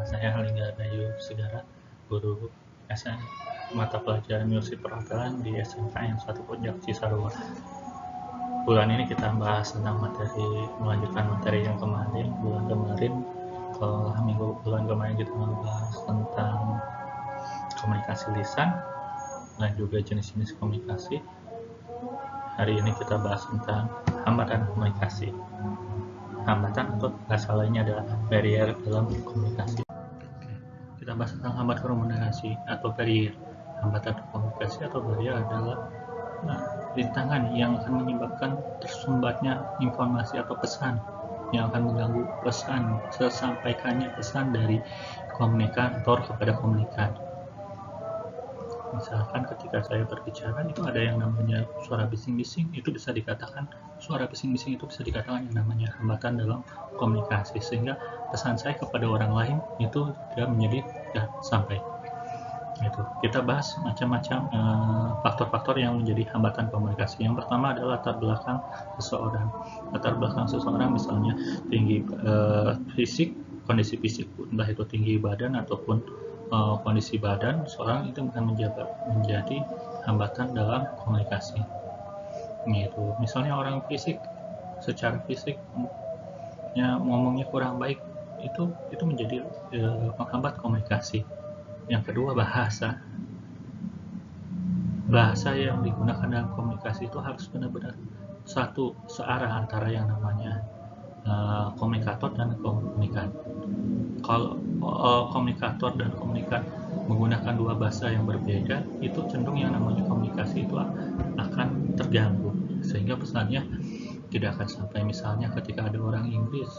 Saya Halingga Bayu Segara, guru mata pelajaran musik perwakilan di SMK yang 1 Puncak Cisarua. Bulan ini kita bahas tentang melanjutkan materi yang bulan kemarin. Kalau bulan kemarin kita membahas tentang komunikasi lisan dan juga jenis-jenis komunikasi. Hari ini kita bahas tentang hambatan komunikasi. Hambatan atau bahasa lainnya adalah barrier dalam komunikasi. Kita bahas tentang hambatan komunikasi atau barrier. Hambatan komunikasi atau barrier adalah rintangan yang akan menyebabkan tersumbatnya informasi atau pesan yang akan mengganggu tersampaikannya pesan dari komunikator kepada komunikan. Misalkan ketika saya berbicara itu ada yang namanya suara bising-bising, itu bisa dikatakan yang namanya hambatan dalam komunikasi, sehingga pesan saya kepada orang lain itu tidak sampai. Itu kita bahas macam-macam faktor-faktor yang menjadi hambatan komunikasi. Yang pertama adalah latar belakang seseorang, misalnya tinggi fisik, kondisi fisik, entah itu tinggi badan ataupun kondisi badan seorang, itu akan menjadi hambatan dalam komunikasi. Gitu. Misalnya orang secara fisiknya ngomongnya kurang baik, itu menjadi menghambat komunikasi. Yang kedua, bahasa yang digunakan dalam komunikasi itu harus benar-benar searah antara yang namanya komunikator dan komunikan. Kalau komunikator dan komunikan menggunakan dua bahasa yang berbeda, itu cenderung yang namanya komunikasi itu akan terganggu, sehingga pesannya tidak akan sampai. Misalnya ketika ada orang Inggris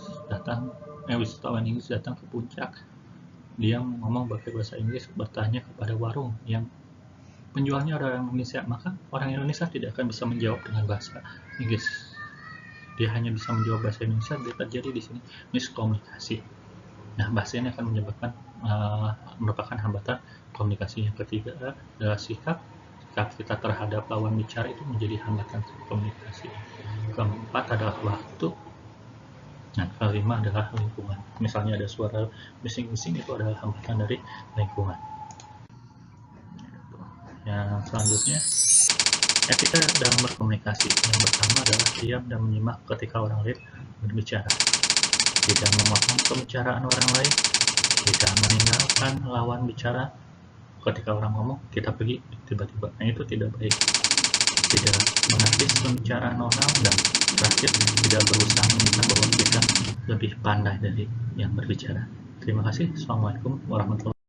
wisatawan Inggris datang ke puncak, dia ngomong pakai bahasa Inggris, bertanya kepada warung yang penjualnya orang Indonesia, maka orang Indonesia tidak akan bisa menjawab dengan bahasa Inggris. Dia hanya bisa menjawab bahasa Indonesia. Dia terjadi di sini miskomunikasi. Nah, bahasa ini akan merupakan hambatan komunikasi. Yang ketiga adalah sikap kita terhadap lawan bicara, itu menjadi hambatan komunikasi. Keempat adalah waktu. Nah, kelima adalah lingkungan. Misalnya ada suara bising-bising, itu adalah hambatan dari lingkungan. Yang selanjutnya, etika dalam berkomunikasi. Yang pertama adalah diam dan menyimak ketika orang lain berbicara. Tidak memotong pembicaraan orang lain, tidak meninggalkan lawan bicara. Ketika orang ngomong, kita pergi tiba-tiba. Nah, itu tidak baik. Tidak menepis pembicaraan orang, dan terakhir tidak berusaha menunjukkan bahwa kita lebih pandai dari yang berbicara. Terima kasih. Assalamualaikum warahmatullahi wabarakatuh.